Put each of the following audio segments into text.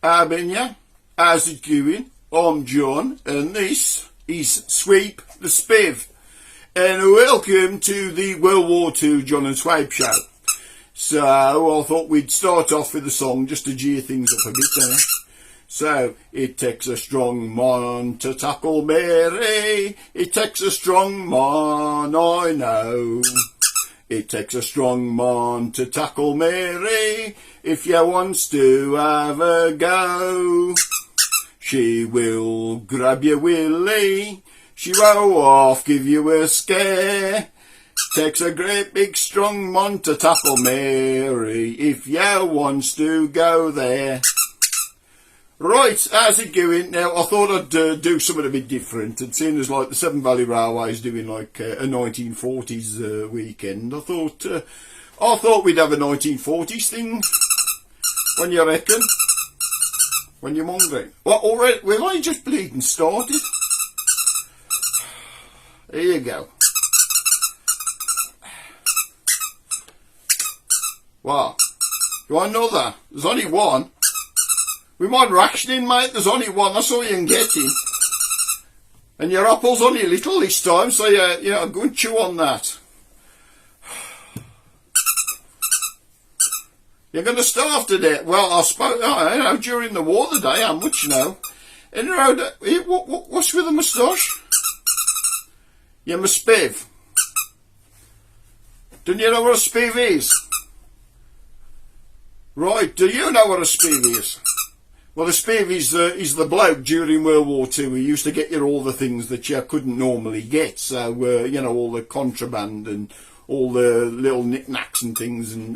Arbinia, how's it going? I'm John, and this is Sweep the Spiv. And welcome to the World War II John and Swape show. So I thought we'd start off with a song just to gear things up a bit. So, it takes a strong man to tackle Mary. It takes a strong man, I know. It takes a strong man to tackle Mary. If you wants to have a go, she will grab your willy. She won't half give you a scare. Takes a great big strong man to tackle Mary. If you wants to go there. Right, how's it going? Now, I thought I'd do something a bit different, and seeing as like the Severn Valley Railway is doing like a 1940s weekend, I thought we'd have a 1940s thing. When you reckon? When you're hungry? Well, already, we've only just bleeding started. Here you go. What? You want another? There's only one. We might rationing, mate. There's only one. That's all you can get in. And your apple's only a little this time, so yeah, go and chew on that. You're going to starve to death. Well, I know, during the war today, how much you know. And what's with the moustache? You're my spiv. Don't you know what a spiv is? Right, do you know what a spiv is? Well, the spiv is the bloke during World War II who used to get you all the things that you couldn't normally get. So, all the contraband and all the little knickknacks and things, and,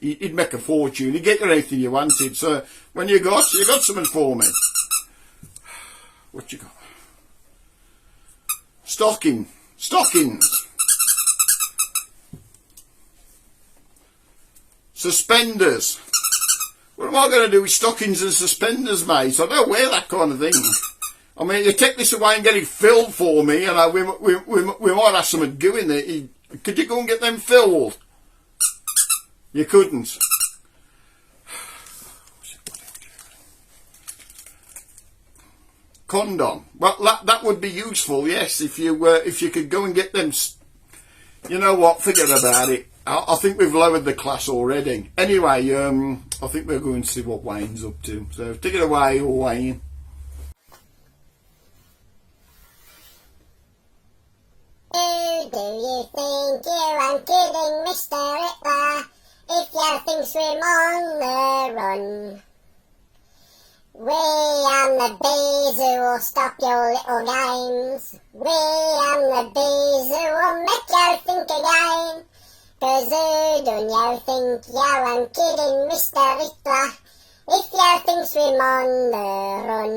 he'd make a fortune. He'd get you anything you wanted. So, when you got something for me. What you got? Stockings. Suspenders. What am I going to do with stockings and suspenders, mate? I don't wear that kind of thing. I mean, you take this away and get it filled for me, and we might have something going there. Could you go and get them filled? You couldn't. Condom. Well, that would be useful, yes, if you could go and get them. You know what? Forget about it. I think we've lowered the class already. Anyway, I think we're going to see what Wayne's up to. So take it away, Wayne. Who do you think you are kidding, Mr. Hitler, if you think we're on the run? We and the bees who will stop your little games. We and the bees who will make you think again. 'Cause who don't you think you are kidding, Mr. Hitler, if you think we're on the run?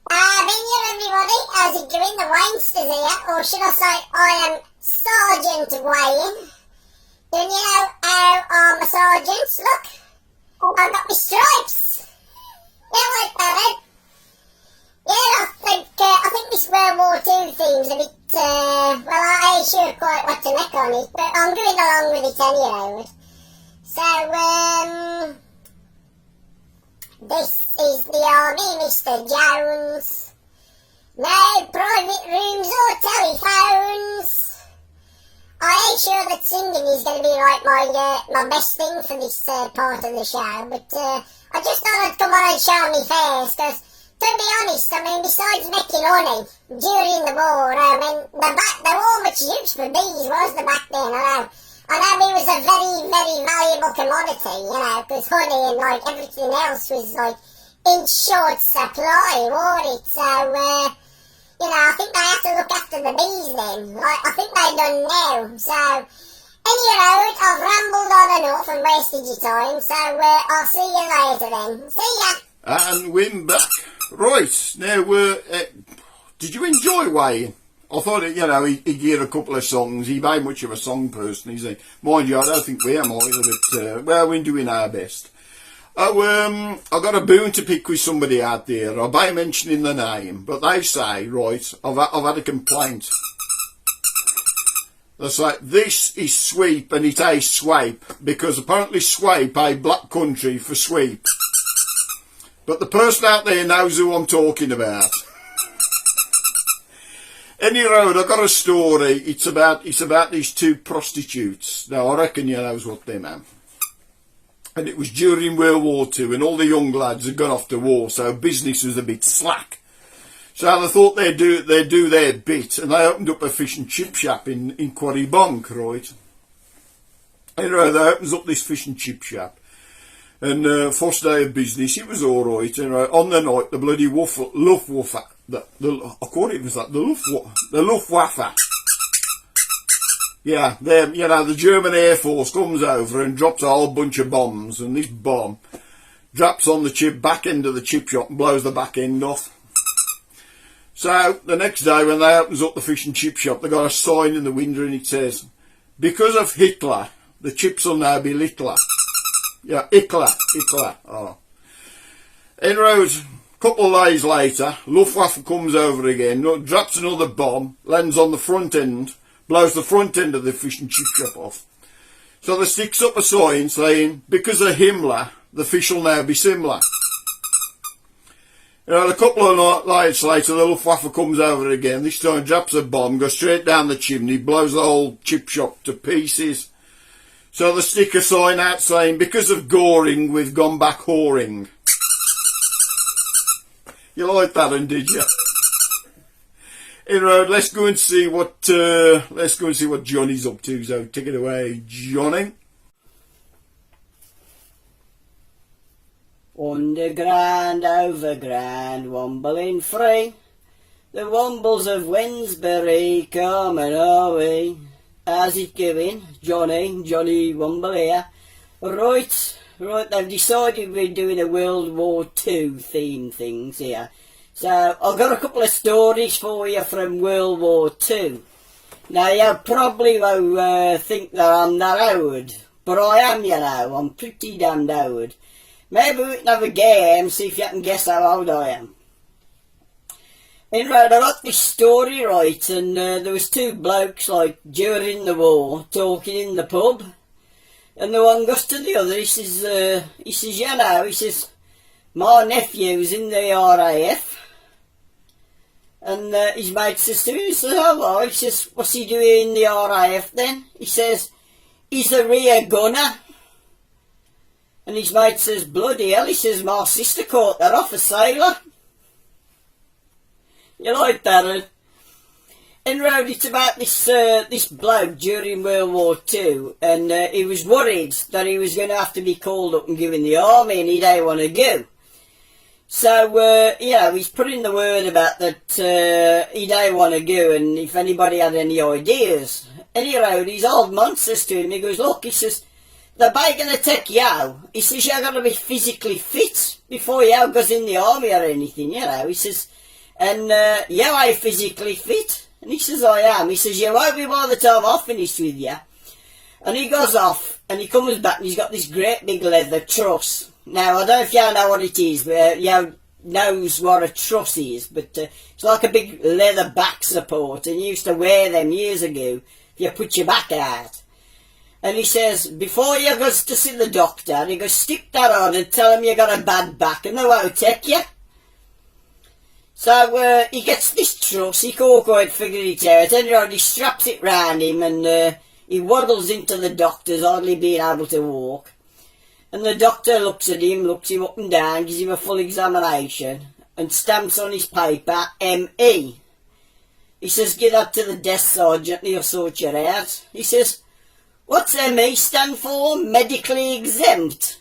Been here, everybody. How's it going? The Wainsters here, or should I say I am Sergeant Wayne. Don't you know how I'm a sergeant? Look, I've got my stripes. You like that, eh? Yeah, I think this World War II theme's a bit, well, I ain't sure quite what to make on it, but I'm going along with it anyhow. So, this is the army, Mr. Jones. No private rooms or telephones. I ain't sure that singing is going to be like my best thing for this part of the show, but I just thought I'd come on and show me face, because to be honest, I mean, besides making honey during the war, I mean, there were much use for bees, was there, back then? I know it was a very, very valuable commodity, because honey and, like, everything else was, like, in short supply, wasn't it? So, I think they had to look after the bees then. Like, I think they done now. So, anyway, I've rambled on enough and wasted your time, so I'll see you later then. See ya! And we're back. Right, now, did you enjoy Wayne? I thought, he'd hear a couple of songs. He's very much of a song person, isn't he? Mind you, I don't think we am either, but, we're doing our best. I got a bone to pick with somebody out there. I by mentioning the name, but they say, right, I've had a complaint. They say, this is sweep and it ain't swipe, because apparently swipe a black country for sweep. but the person out there knows who I'm talking about. Any road, I got a story. It's about these two prostitutes. Now, I reckon you knows what they mean. And it was during World War II, and all the young lads had gone off to war, so business was a bit slack. So they thought they'd do their bit, and they opened up a fish and chip shop in Quarrybonk, right? Anyway, they opens up this fish and chip shop, and first day of business, it was all right. And on the night, the bloody Luftwaffe, I thought it was like the Luftwaffe. Yeah, the German Air Force comes over and drops a whole bunch of bombs, and this bomb drops on the back end of the chip shop and blows the back end off. So the next day, when they opens up the fish and chip shop, they got a sign in the window, and it says, "Because of Hitler, the chips will now be littler." Yeah, Hitler. Oh. Anyway, a couple of days later, Luftwaffe comes over again, drops another bomb, lands on the front end, blows the front end of the fish and chip shop off. So they sticks up a sign saying, "Because of Himmler, the fish will now be similar." A couple of nights later, the Luftwaffe comes over again, this time drops a bomb, goes straight down the chimney, blows the whole chip shop to pieces. So they stick a sign out saying, "Because of Goring, we've gone back whoring." You like that one, did you? Anyway, let's go and see what Johnny's up to. So take it away, Johnny. Underground, overground, wombling free. The wombles of Wednesbury coming away. How's it going, Johnny Womble here? Right, they've decided we're doing a World War II theme things here. So, I've got a couple of stories for you from World War II. Now, you probably won't think that I'm that old, but I am, you know, I'm pretty damned old. Maybe we can have a game, see if you can guess how old I am. Anyway, I got this story right, and there was two blokes, like, during the war, talking in the pub. And the one goes to the other, he says, you know, he says, "My nephew's in the RAF." And his mate says to him, he says, "Oh, well," he says, "What's he doing in the RAF then?" He says, "He's a rear gunner." And his mate says, "Bloody hell," he says, "My sister caught that off a sailor." You like that? And round it's about this bloke during World War II, and he was worried that he was going to have to be called up and given the army, and he didn't want to go. So, he's putting the word about that he didn't want to go, and if anybody had any ideas. Anyhow, his old man says to him, he goes, "Look," he says, "they're going to take you out." He says, "You've got to be physically fit before you goes in the army or anything, you know." He says, "And you are physically fit?" And he says, "I am." He says, "You won't be by the time I've finished with you." And he goes off, and he comes back, and he's got this great big leather truss. Now, I don't know if you know what it is, but you knows what a truss is, but it's like a big leather back support, and you used to wear them years ago if you put your back out. And he says, before you goes to see the doctor, he goes, "Stick that on and tell him you got a bad back, and they won't take you." So he gets this truss, he can't quite figure it out, and he straps it round him, and he waddles into the doctor's, hardly being able to walk. And the doctor looks at him, looks him up and down, gives him a full examination, and stamps on his paper, M.E. He says, "Give that to the desk sergeant, he'll sort you out." He says, "What's M.E. stand for? Medically exempt?"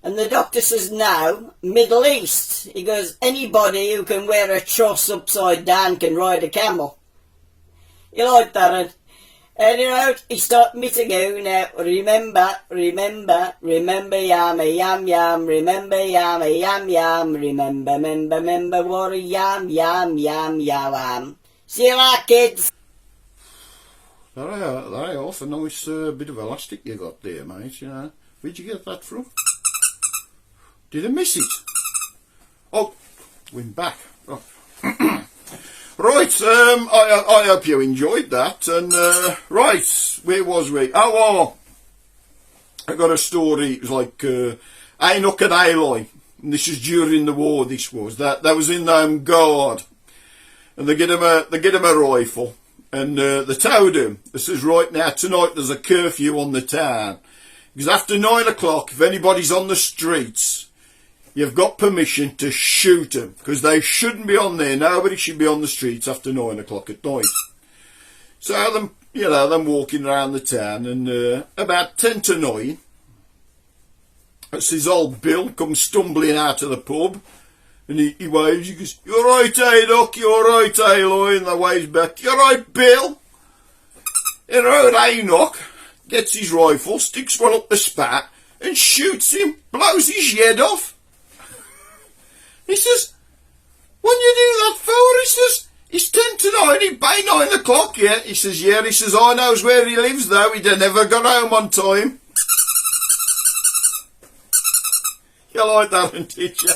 And the doctor says, "No, Middle East." He goes, "Anybody who can wear a truss upside down can ride a camel." You like that? And he started me to go now. Remember, yam, yam, yam, remember, yam, yam, yam, remember, what a yam, yam, yam, yam. See you later, kids. That off a nice bit of elastic you got there, mate, you know. Where'd you get that from? Did I miss it? Oh, went back. Oh. Right, I hope you enjoyed that. And right, where was we? Oh, I got a story. It was like Enoch and Eli. And this was during the war. This was that was in the Home Guard, and they get him a rifle, and they told him, they says, right now tonight there's a curfew on the town, because after 9 o'clock, if anybody's on the streets, you've got permission to shoot them, because they shouldn't be on there. Nobody should be on the streets after 9 o'clock at night. So them walking around the town, and about 10 to 9. That's his old Bill comes stumbling out of the pub, and he waves, he goes, "You're right, eh, Doc, you're right, eh, Lloyd," and they waves back, "You're right, Bill." And old Enoch gets his rifle, sticks one up the spat, and shoots him, blows his head off. He says, "What you do that for?" He says, "It's 10 to 9, it by 9 o'clock yet." He says, "Yeah," he says, "I knows where he lives though, he never got home on time." You like that one, did you?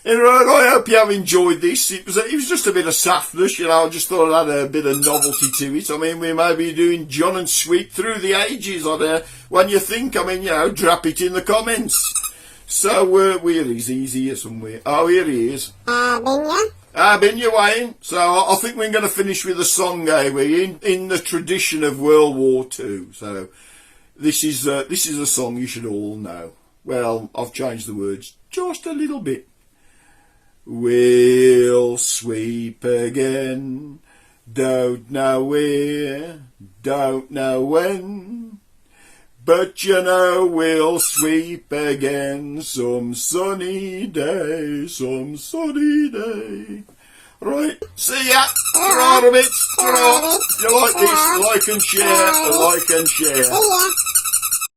Anyway, I hope you have enjoyed this. It was just a bit of softness, I just thought it had a bit of novelty to it. I mean, we may be doing John and Sweep through the ages on there. When you think, drop it in the comments. So, where is he? He's here somewhere. Oh, here he is. Been you, Wayne. So, I think we're going to finish with a song, we? In the tradition of World War II. So, this is a song you should all know. Well, I've changed the words just a little bit. We'll sweep again, don't know where, don't know when, but we'll sweep again some sunny day, some sunny day. Right, see ya, ta-ra a bit, ta-ra. If you like this, like and share, like and share. See ya.